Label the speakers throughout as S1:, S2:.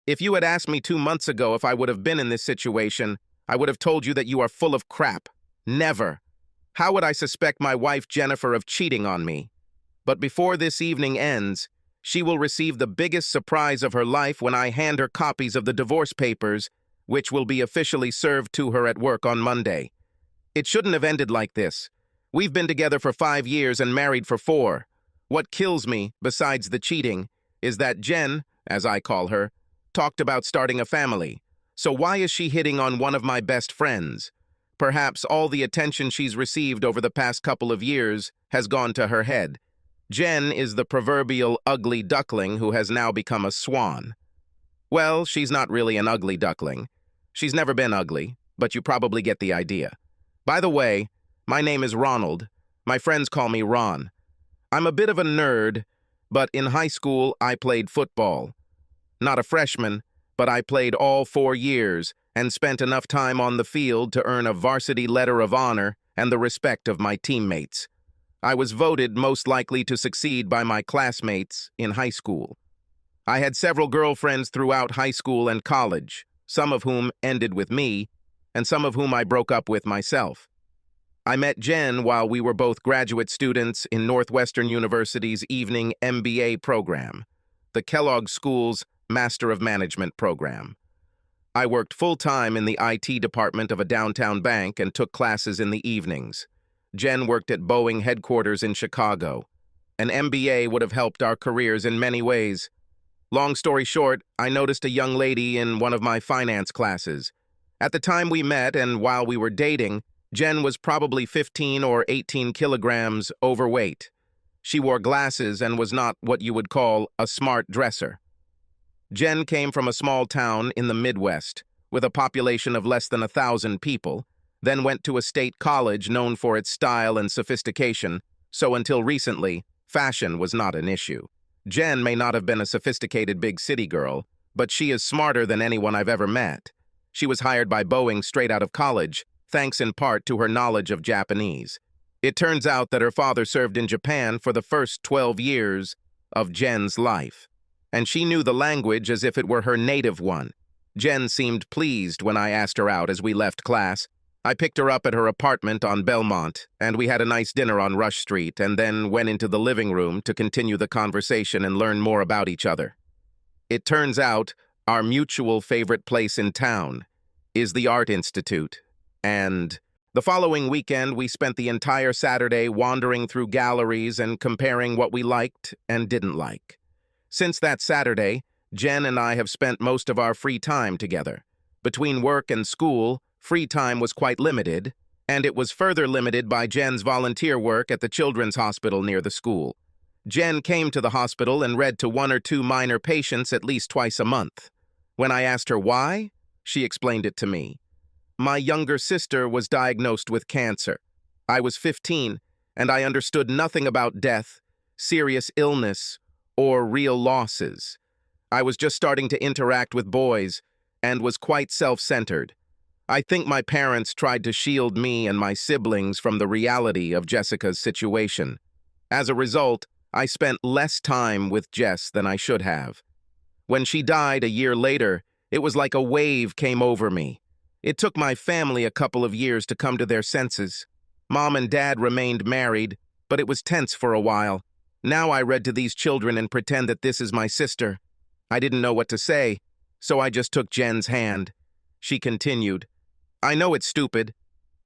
S1: If you had asked me 2 months ago if I would have been in this situation, I would have told you that you are full of crap. Never. How would I suspect my wife Jennifer of cheating on me? But before this evening ends, she will receive the biggest surprise of her life when I hand her copies of the divorce papers, which will be officially served to her at work on Monday. It shouldn't have ended like this. We've been together for 5 years and married for 4. What kills me, besides the cheating, is that Jen, as I call her, talked about starting a family. So why is she hitting on one of my best friends? Perhaps all the attention she's received over the past couple of years has gone to her head. Jen is the proverbial ugly duckling who has now become a swan. Well, she's not really an ugly duckling. She's never been ugly, but you probably get the idea. By the way, my name is Ronald. My friends call me Ron. I'm a bit of a nerd, but in high school I played football. Not a freshman, but I played all 4 years and spent enough time on the field to earn a varsity letter of honor and the respect of my teammates. I was voted most likely to succeed by my classmates in high school. I had several girlfriends throughout high school and college, some of whom ended with me, and some of whom I broke up with myself. I met Jen while we were both graduate students in Northwestern University's evening MBA program, the Kellogg School's Master of Management program. I worked full-time in the IT department of a downtown bank and took classes in the evenings. Jen worked at Boeing headquarters in Chicago. An MBA would have helped our careers in many ways. Long story short, I noticed a young lady in one of my finance classes. At the time we met and while we were dating, Jen was probably 15 or 18 kilograms overweight. She wore glasses and was not what you would call a smart dresser. Jen came from a small town in the Midwest, with a population of less than 1,000 people, then went to a state college known for its style and sophistication, so until recently, fashion was not an issue. Jen may not have been a sophisticated big city girl, but she is smarter than anyone I've ever met. She was hired by Boeing straight out of college, thanks in part to her knowledge of Japanese. It turns out that her father served in Japan for the first 12 years of Jen's life, and she knew the language as if it were her native one. Jen seemed pleased when I asked her out as we left class. I picked her up at her apartment on Belmont, and we had a nice dinner on Rush Street, and then went into the living room to continue the conversation and learn more about each other. It turns out our mutual favorite place in town is the Art Institute, and the following weekend we spent the entire Saturday wandering through galleries and comparing what we liked and didn't like. Since that Saturday, Jen and I have spent most of our free time together. Between work and school, free time was quite limited, and it was further limited by Jen's volunteer work at the children's hospital near the school. Jen came to the hospital and read to 1 or 2 minor patients at least twice a month. When I asked her why, she explained it to me. My younger sister was diagnosed with cancer. I was 15, and I understood nothing about death, serious illness, or real losses. I was just starting to interact with boys and was quite self-centered. I think my parents tried to shield me and my siblings from the reality of Jessica's situation. As a result, I spent less time with Jess than I should have. When she died a year later, it was like a wave came over me. It took my family a couple of years to come to their senses. Mom and Dad remained married, but it was tense for a while. Now I read to these children and pretend that this is my sister. I didn't know what to say, so I just took Jen's hand. She continued, I know it's stupid,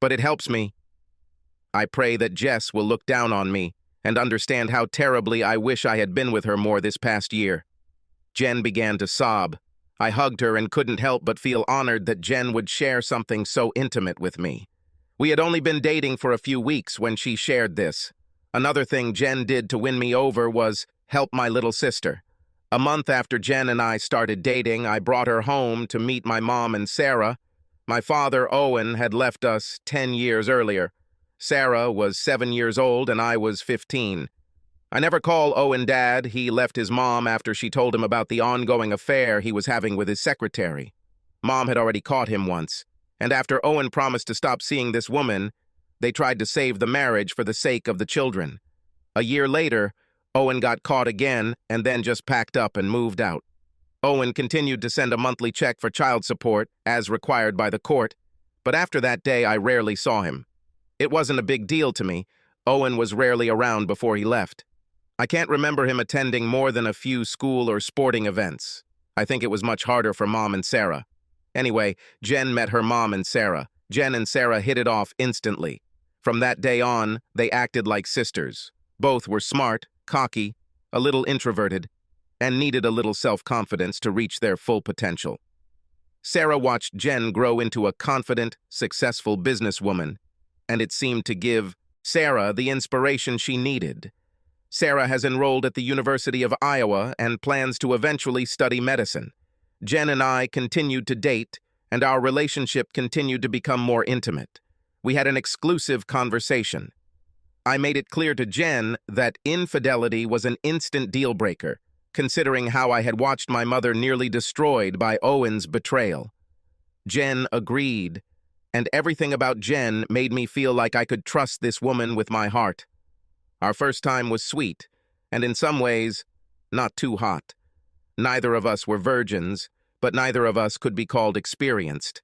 S1: but it helps me. I pray that Jess will look down on me and understand how terribly I wish I had been with her more this past year. Jen began to sob. I hugged her and couldn't help but feel honored that Jen would share something so intimate with me. We had only been dating for a few weeks when she shared this. Another thing Jen did to win me over was help my little sister. A month after Jen and I started dating, I brought her home to meet my mom and Sarah. My father, Owen, had left us 10 years earlier. Sarah was 7 years old and I was 15. I never call Owen Dad. He left his mom after she told him about the ongoing affair he was having with his secretary. Mom had already caught him once, and after Owen promised to stop seeing this woman, they tried to save the marriage for the sake of the children. A year later, Owen got caught again and then just packed up and moved out. Owen continued to send a monthly check for child support, as required by the court, but after that day I rarely saw him. It wasn't a big deal to me. Owen was rarely around before he left. I can't remember him attending more than a few school or sporting events. I think it was much harder for Mom and Sarah. Anyway, Jen met her mom and Sarah. Jen and Sarah hit it off instantly. From that day on, they acted like sisters. Both were smart, cocky, a little introverted, and needed a little self-confidence to reach their full potential. Sarah watched Jen grow into a confident, successful businesswoman, and it seemed to give Sarah the inspiration she needed. Sarah has enrolled at the University of Iowa and plans to eventually study medicine. Jen and I continued to date, and our relationship continued to become more intimate. We had an exclusive conversation. I made it clear to Jen that infidelity was an instant deal-breaker, considering how I had watched my mother nearly destroyed by Owen's betrayal. Jen agreed, and everything about Jen made me feel like I could trust this woman with my heart. Our first time was sweet, and in some ways, not too hot. Neither of us were virgins, but neither of us could be called experienced.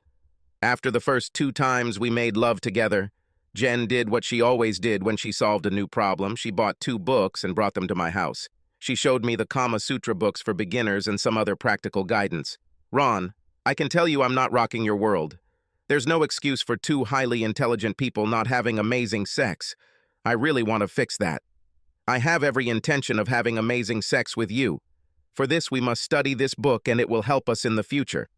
S1: After the first 2 times we made love together, Jen did what she always did when she solved a new problem. She bought 2 books and brought them to my house. She showed me the Kama Sutra books for beginners and some other practical guidance. Ron, I can tell you I'm not rocking your world. There's no excuse for 2 highly intelligent people not having amazing sex. I really want to fix that. I have every intention of having amazing sex with you. For this, we must study this book, and it will help us in the future.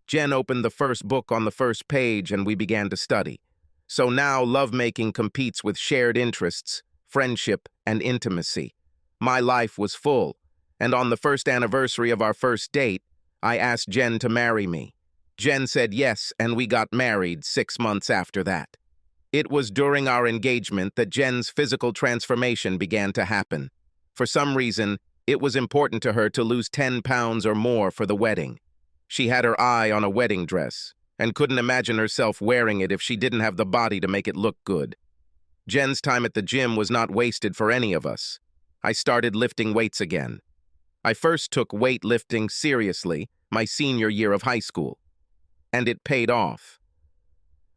S1: Jen opened the first book on the first page, and we began to study. So now lovemaking competes with shared interests, friendship, and intimacy. My life was full, and on the first anniversary of our first date, I asked Jen to marry me. Jen said yes, and we got married 6 months after that. It was during our engagement that Jen's physical transformation began to happen. For some reason, it was important to her to lose 10 pounds or more for the wedding. She had her eye on a wedding dress and couldn't imagine herself wearing it if she didn't have the body to make it look good. Jen's time at the gym was not wasted for any of us. I started lifting weights again. I first took weightlifting seriously my senior year of high school, and it paid off.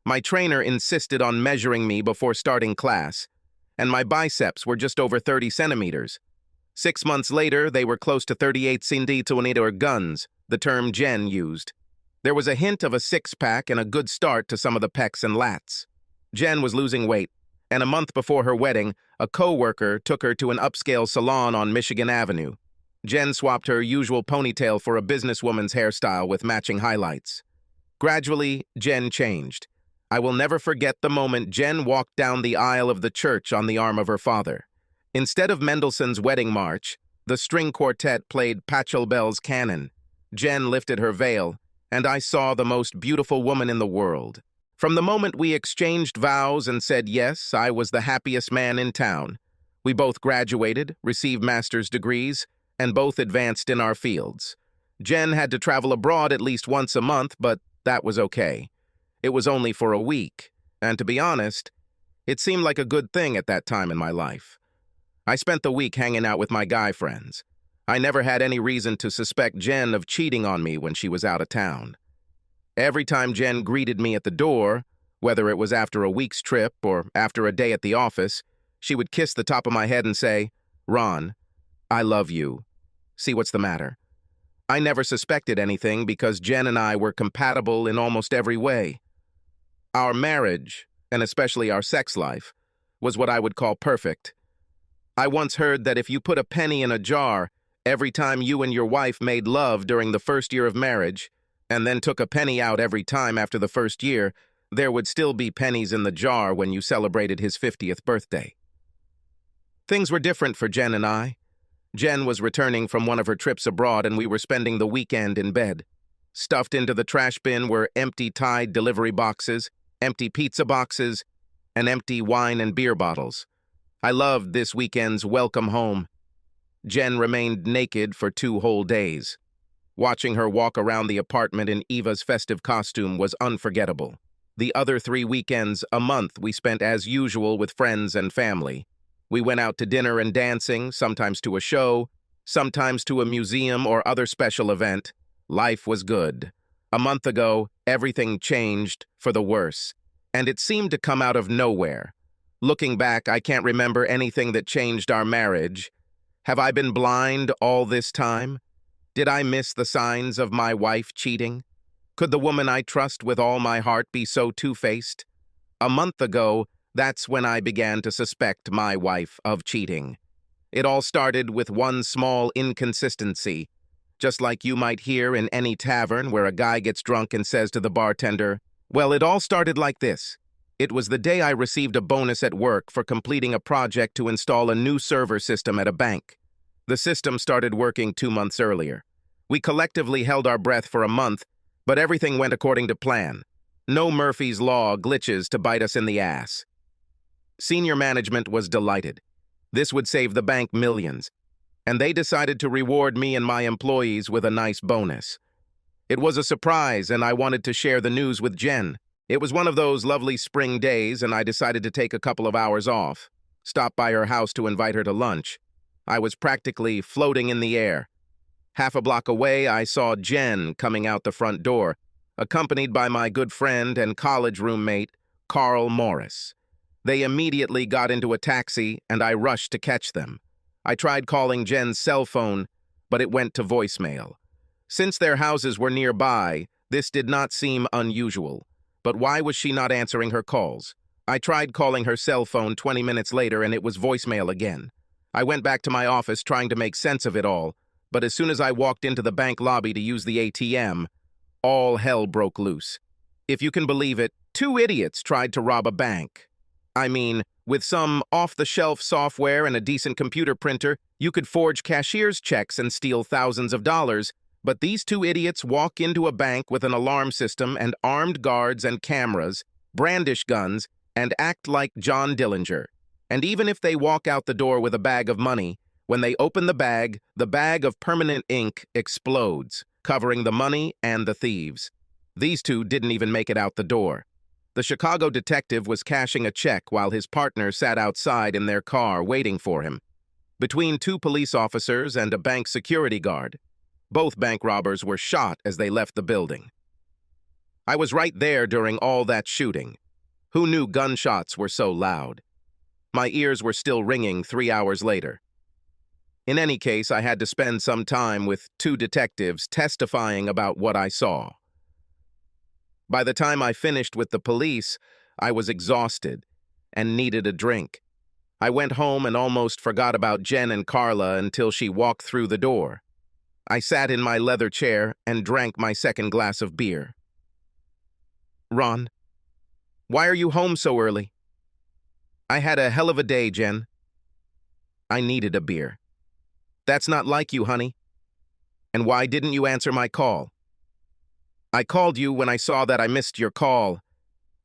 S1: My trainer insisted on measuring me before starting class, and my biceps were just over 30 centimeters. 6 months later, they were close to 38 centimeter guns, the term Jen used. There was a hint of a 6-pack and a good start to some of the pecs and lats. Jen was losing weight, and a month before her wedding, a co-worker took her to an upscale salon on Michigan Avenue. Jen swapped her usual ponytail for a businesswoman's hairstyle with matching highlights. Gradually, Jen changed. I will never forget the moment Jen walked down the aisle of the church on the arm of her father. Instead of Mendelssohn's Wedding March, the string quartet played Pachelbel's Canon. Jen lifted her veil, and I saw the most beautiful woman in the world. From the moment we exchanged vows and said yes, I was the happiest man in town. We both graduated, received master's degrees, and both advanced in our fields. Jen had to travel abroad at least once a month, but that was okay. It was only for a week, and to be honest, it seemed like a good thing at that time in my life. I spent the week hanging out with my guy friends. I never had any reason to suspect Jen of cheating on me when she was out of town. Every time Jen greeted me at the door, whether it was after a week's trip or after a day at the office, she would kiss the top of my head and say, "Ron, I love you. See what's the matter?" I never suspected anything because Jen and I were compatible in almost every way. Our marriage, and especially our sex life, was what I would call perfect. I once heard that if you put a penny in a jar every time you and your wife made love during the first year of marriage, and then took a penny out every time after the first year, there would still be pennies in the jar when you celebrated his 50th birthday. Things were different for Jen and I. Jen was returning from one of her trips abroad, and we were spending the weekend in bed. Stuffed into the trash bin were empty Tide delivery boxes, empty pizza boxes, and empty wine and beer bottles. I loved this weekend's welcome home. Jen remained naked for 2 whole days. Watching her walk around the apartment in Eva's festive costume was unforgettable. The other 3 weekends a month we spent as usual with friends and family. We went out to dinner and dancing, sometimes to a show, sometimes to a museum or other special event. Life was good. A month ago, everything changed for the worse, and it seemed to come out of nowhere. Looking back, I can't remember anything that changed our marriage. Have I been blind all this time? Did I miss the signs of my wife cheating? Could the woman I trust with all my heart be so two-faced? A month ago, that's when I began to suspect my wife of cheating. It all started with one small inconsistency, just like you might hear in any tavern where a guy gets drunk and says to the bartender, "Well, it all started like this. It was the day I received a bonus at work for completing a project to install a new server system at a bank. The system started working 2 months earlier. We collectively held our breath for a month, but everything went according to plan. No Murphy's Law glitches to bite us in the ass." Senior management was delighted. This would save the bank millions, and they decided to reward me and my employees with a nice bonus. It was a surprise, and I wanted to share the news with Jen. It was one of those lovely spring days, and I decided to take a couple of hours off, stop by her house to invite her to lunch. I was practically floating in the air. Half a block away, I saw Jen coming out the front door, accompanied by my good friend and college roommate, Carl Morris. They immediately got into a taxi, and I rushed to catch them. I tried calling Jen's cell phone, but it went to voicemail. Since their houses were nearby, this did not seem unusual. But why was she not answering her calls? I tried calling her cell phone 20 minutes later, and it was voicemail again. I went back to my office trying to make sense of it all, but as soon as I walked into the bank lobby to use the ATM, all hell broke loose. If you can believe it, 2 idiots tried to rob a bank. I mean, with some off-the-shelf software and a decent computer printer, you could forge cashier's checks and steal thousands of dollars, but these 2 idiots walk into a bank with an alarm system and armed guards and cameras, brandish guns, and act like John Dillinger. And even if they walk out the door with a bag of money, when they open the bag of permanent ink explodes, covering the money and the thieves. These 2 didn't even make it out the door. The Chicago detective was cashing a check while his partner sat outside in their car waiting for him, between 2 police officers and a bank security guard. Both bank robbers were shot as they left the building. I was right there during all that shooting. Who knew gunshots were so loud? My ears were still ringing 3 hours later. In any case, I had to spend some time with 2 detectives testifying about what I saw. By the time I finished with the police, I was exhausted and needed a drink. I went home and almost forgot about Jen and Carla until she walked through the door. I sat in my leather chair and drank my second glass of beer. "Ron, why are you home so early?" "I had a hell of a day, Jen." "I needed a beer." "That's not like you, honey." "And why didn't you answer my call?" "I called you when I saw that I missed your call.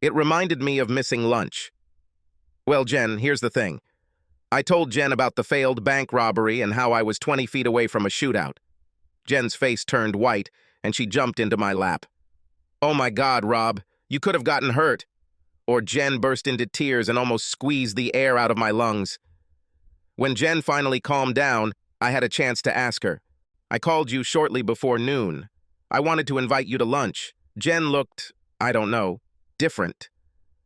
S1: It reminded me of missing lunch." "Well, Jen, here's the thing. I told Jen about the failed bank robbery and how I was 20 feet away from a shootout." Jen's face turned white, and she jumped into my lap. "Oh my God, Rob, you could have gotten hurt." Or Jen burst into tears and almost squeezed the air out of my lungs. When Jen finally calmed down, I had a chance to ask her. "I called you shortly before noon. I wanted to invite you to lunch." Jen looked, I don't know, different.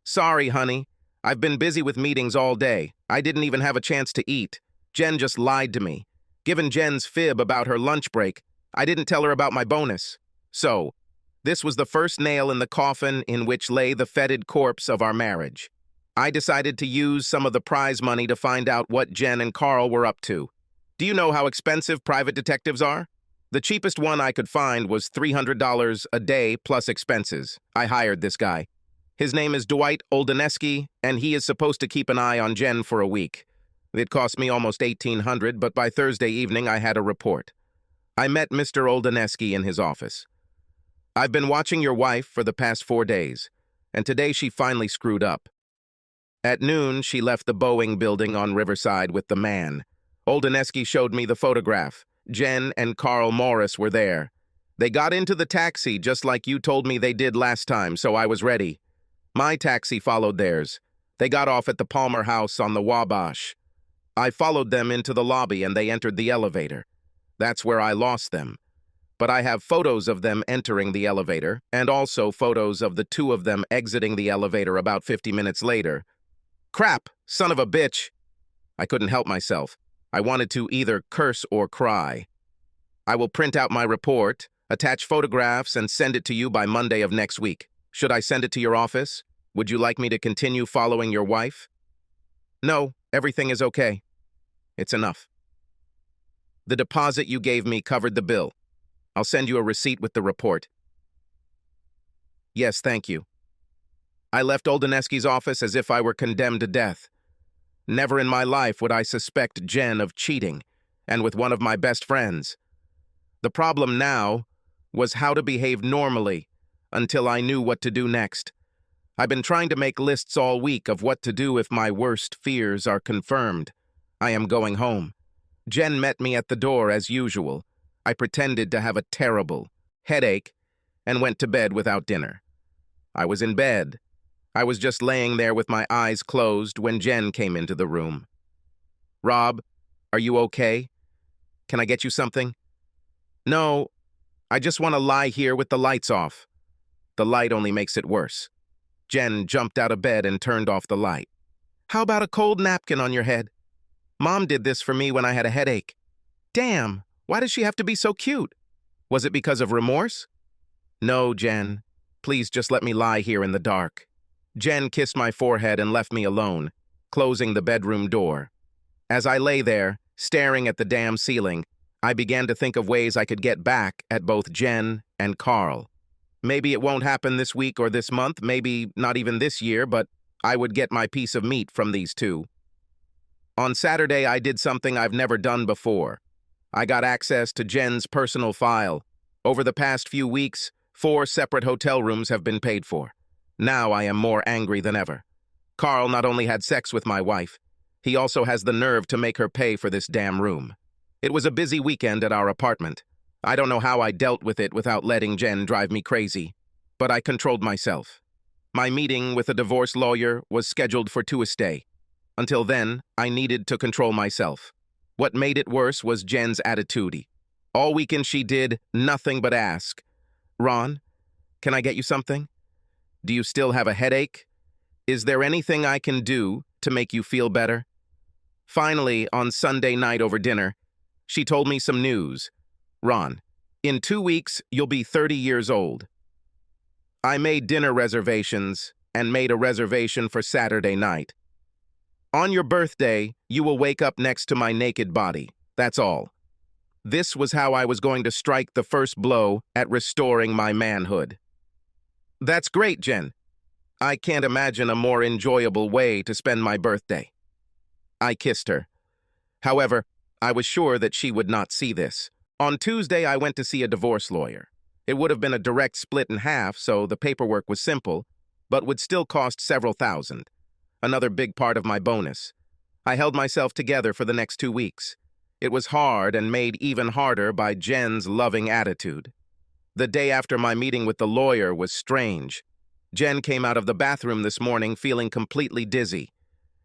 S1: "Sorry, honey. I've been busy with meetings all day. I didn't even have a chance to eat." Jen just lied to me. Given Jen's fib about her lunch break, I didn't tell her about my bonus. So, this was the first nail in the coffin in which lay the fetid corpse of our marriage. I decided to use some of the prize money to find out what Jen and Carl were up to. Do you know how expensive private detectives are? The cheapest one I could find was $300 a day plus expenses. I hired this guy. His name is Dwight Oldaneski, and he is supposed to keep an eye on Jen for a week. It cost me almost $1,800, but by Thursday evening I had a report. I met Mr. Oldaneski in his office. "I've been watching your wife for the past 4 days, and today she finally screwed up." At noon, she left the Boeing building on Riverside with the man. Oldaneski showed me the photograph. Jen and Carl Morris were there. They got into the taxi just like you told me they did last time, so I was ready. My taxi followed theirs. They got off at the Palmer House on the Wabash. I followed them into the lobby and they entered the elevator. That's where I lost them. But I have photos of them entering the elevator, and also photos of the two of them exiting the elevator about 50 minutes later. Crap! Son of a bitch! I couldn't help myself. I wanted to either curse or cry. I will print out my report, attach photographs, and send it to you by Monday of next week. Should I send it to your office? Would you like me to continue following your wife? No, everything is okay. It's enough. The deposit you gave me covered the bill. I'll send you a receipt with the report. Yes, thank you. I left Oldaneski's office as if I were condemned to death. Never in my life would I suspect Jen of cheating, and with one of my best friends. The problem now was how to behave normally until I knew what to do next. I've been trying to make lists all week of what to do if my worst fears are confirmed. I am going home. Jen met me at the door as usual. I pretended to have a terrible headache and went to bed without dinner. I was in bed. I was just laying there with my eyes closed when Jen came into the room. Rob, are you okay? Can I get you something? No, I just want to lie here with the lights off. The light only makes it worse. Jen jumped out of bed and turned off the light. How about a cold napkin on your head? Mom did this for me when I had a headache. Damn, why does she have to be so cute? Was it because of remorse? No, Jen. Please just let me lie here in the dark. Jen kissed my forehead and left me alone, closing the bedroom door. As I lay there, staring at the damn ceiling, I began to think of ways I could get back at both Jen and Carl. Maybe it won't happen this week or this month, maybe not even this year, but I would get my piece of meat from these two. On Saturday, I did something I've never done before. I got access to Jen's personal file. Over the past few weeks, 4 separate hotel rooms have been paid for. Now I am more angry than ever. Carl not only had sex with my wife, he also has the nerve to make her pay for this damn room. It was a busy weekend at our apartment. I don't know how I dealt with it without letting Jen drive me crazy, but I controlled myself. My meeting with a divorce lawyer was scheduled for Tuesday. Until then, I needed to control myself. What made it worse was Jen's attitude. All weekend she did nothing but ask, Ron, can I get you something? Do you still have a headache? Is there anything I can do to make you feel better? Finally, on Sunday night over dinner, she told me some news. Ron, in 2 weeks, you'll be 30 years old. I made dinner reservations and made a reservation for Saturday night. On your birthday, you will wake up next to my naked body. That's all. This was how I was going to strike the first blow at restoring my manhood. That's great, Jen. I can't imagine a more enjoyable way to spend my birthday. I kissed her. However, I was sure that she would not see this. On Tuesday, I went to see a divorce lawyer. It would have been a direct split in half, so the paperwork was simple, but would still cost several thousand. Another big part of my bonus. I held myself together for the next 2 weeks. It was hard and made even harder by Jen's loving attitude. The day after my meeting with the lawyer was strange. Jen came out of the bathroom this morning feeling completely dizzy.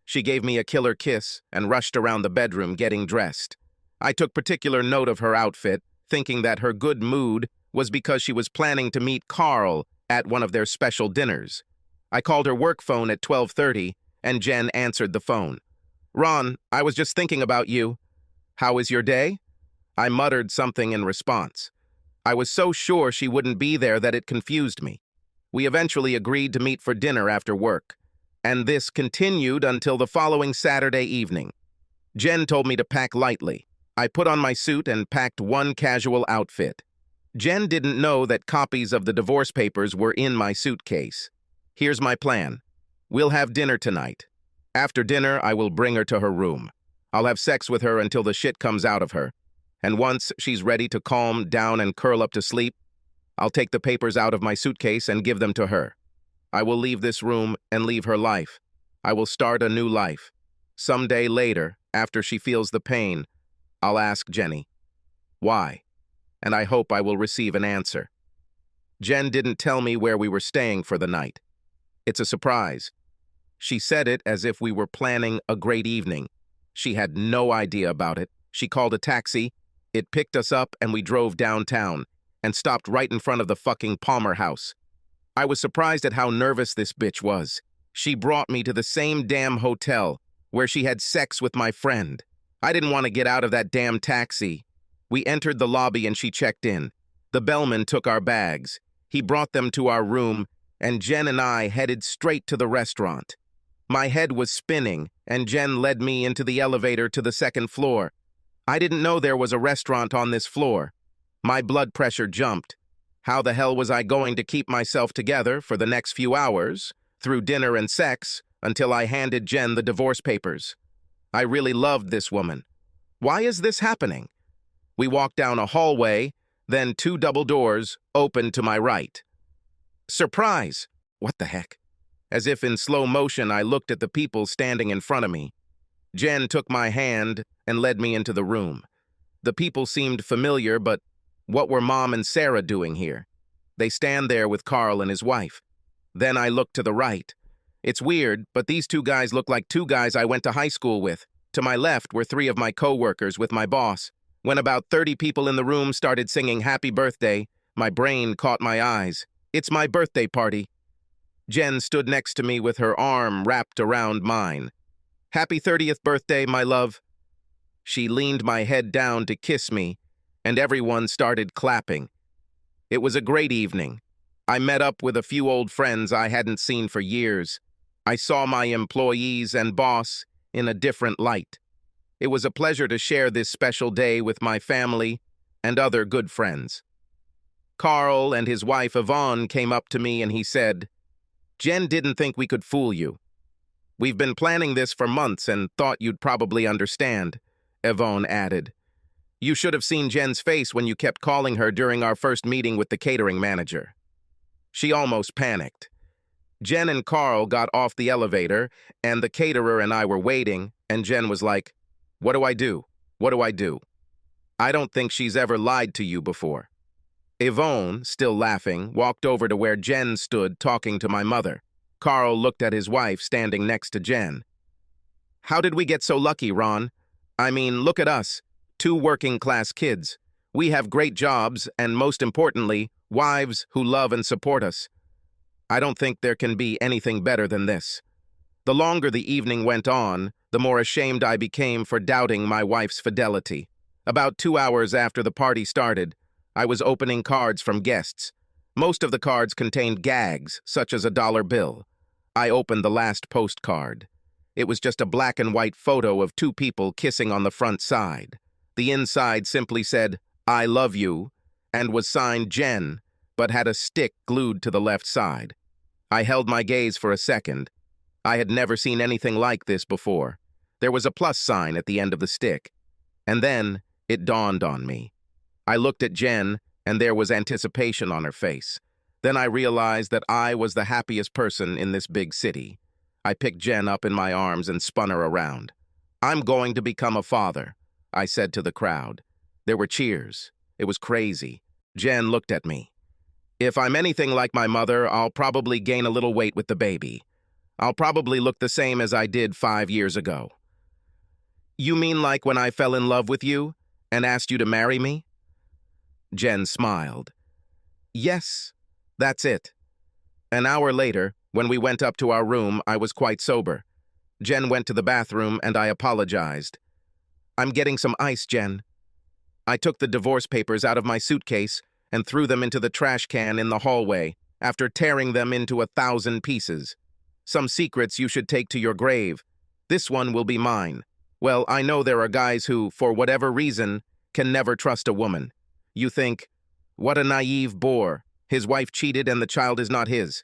S1: She gave me a killer kiss and rushed around the bedroom getting dressed. I took particular note of her outfit, thinking that her good mood was because she was planning to meet Carl at one of their special dinners. I called her work phone at 12:30, and Jen answered the phone. Ron, I was just thinking about you. How is your day? I muttered something in response. I was so sure she wouldn't be there that it confused me. We eventually agreed to meet for dinner after work, and this continued until the following Saturday evening. Jen told me to pack lightly. I put on my suit and packed one casual outfit. Jen didn't know that copies of the divorce papers were in my suitcase. Here's my plan. We'll have dinner tonight. After dinner, I will bring her to her room. I'll have sex with her until the shit comes out of her. And once she's ready to calm down and curl up to sleep, I'll take the papers out of my suitcase and give them to her. I will leave this room and leave her life. I will start a new life. Someday later, after she feels the pain, I'll ask Jenny, why? And I hope I will receive an answer. Jen didn't tell me where we were staying for the night. It's a surprise. She said it as if we were planning a great evening. She had no idea about it. She called a taxi. It picked us up and we drove downtown and stopped right in front of the fucking Palmer house. I was surprised at how nervous this bitch was. She brought me to the same damn hotel where she had sex with my friend. I didn't want to get out of that damn taxi. We entered the lobby and she checked in. The bellman took our bags. He brought them to our room, and Jen and I headed straight to the restaurant. My head was spinning, and Jen led me into the elevator to the second floor. I didn't know there was a restaurant on this floor. My blood pressure jumped. How the hell was I going to keep myself together for the next few hours, through dinner and sex, until I handed Jen the divorce papers? I really loved this woman. Why is this happening? We walked down a hallway, then 2 double doors opened to my right. Surprise! What the heck? As if in slow motion, I looked at the people standing in front of me. Jen took my hand and led me into the room. The people seemed familiar, but what were Mom and Sarah doing here? They stand there with Carl and his wife. Then I looked to the right. It's weird, but these 2 guys look like 2 guys I went to high school with. To my left were 3 of my co-workers with my boss. When about 30 people in the room started singing Happy Birthday, my brain caught my eyes. It's my birthday party. Jen stood next to me with her arm wrapped around mine. Happy 30th birthday, my love. She leaned my head down to kiss me, and everyone started clapping. It was a great evening. I met up with a few old friends I hadn't seen for years. I saw my employees and boss in a different light. It was a pleasure to share this special day with my family and other good friends. Carl and his wife Yvonne came up to me and he said, "Jen didn't think we could fool you. We've been planning this for months and thought you'd probably understand," Yvonne added. "You should have seen Jen's face when you kept calling her during our first meeting with the catering manager." She almost panicked. Jen and Carl got off the elevator, and the caterer and I were waiting, and Jen was like, "What do I do? What do I do? I don't think she's ever lied to you before." Yvonne, still laughing, walked over to where Jen stood talking to my mother. Carl looked at his wife standing next to Jen. "How did we get so lucky, Ron? I mean, look at us, 2 working-class kids. We have great jobs and, most importantly, wives who love and support us. I don't think there can be anything better than this." The longer the evening went on, the more ashamed I became for doubting my wife's fidelity. About 2 hours after the party started, I was opening cards from guests. Most of the cards contained gags, such as a dollar bill. I opened the last postcard. It was just a black and white photo of 2 people kissing on the front side. The inside simply said, "I love you," and was signed Jen, but had a stick glued to the left side. I held my gaze for a second. I had never seen anything like this before. There was a plus sign at the end of the stick. And then it dawned on me. I looked at Jen, and there was anticipation on her face. Then I realized that I was the happiest person in this big city. I picked Jen up in my arms and spun her around. "I'm going to become a father," I said to the crowd. There were cheers. It was crazy. Jen looked at me. "If I'm anything like my mother, I'll probably gain a little weight with the baby. I'll probably look the same as I did 5 years ago." "You mean like when I fell in love with you and asked you to marry me?" Jen smiled. "Yes, that's it." An hour later, when we went up to our room, I was quite sober. Jen went to the bathroom and I apologized. "I'm getting some ice, Jen." I took the divorce papers out of my suitcase and threw them into the trash can in the hallway after tearing them into 1,000 pieces. "Some secrets you should take to your grave. This one will be mine. Well, I know there are guys who, for whatever reason, can never trust a woman. You think, what a naive bore. His wife cheated and the child is not his.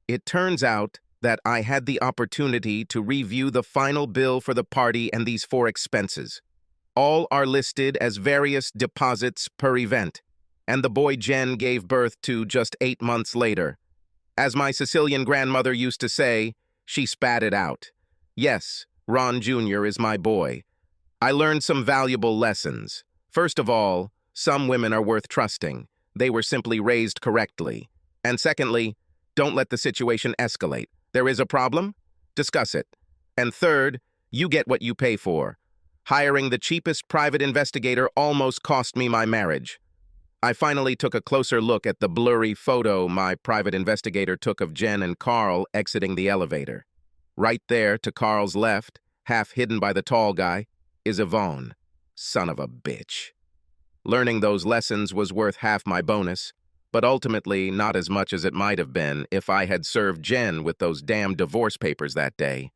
S1: It turns out that I had the opportunity to review the final bill for the party and these 4 expenses. All are listed as various deposits per event, and the boy Jen gave birth to just 8 months later. As my Sicilian grandmother used to say, she spat it out. Yes, Ron Jr. is my boy. I learned some valuable lessons. First of all, some women are worth trusting. They were simply raised correctly. And secondly, don't let the situation escalate. There is a problem? Discuss it. And third, you get what you pay for. Hiring the cheapest private investigator almost cost me my marriage. I finally took a closer look at the blurry photo my private investigator took of Jen and Carl exiting the elevator. Right there, to Carl's left, half hidden by the tall guy, is Yvonne. Son of a bitch. Learning those lessons was worth half my bonus, but ultimately not as much as it might have been if I had served Jen with those damn divorce papers that day.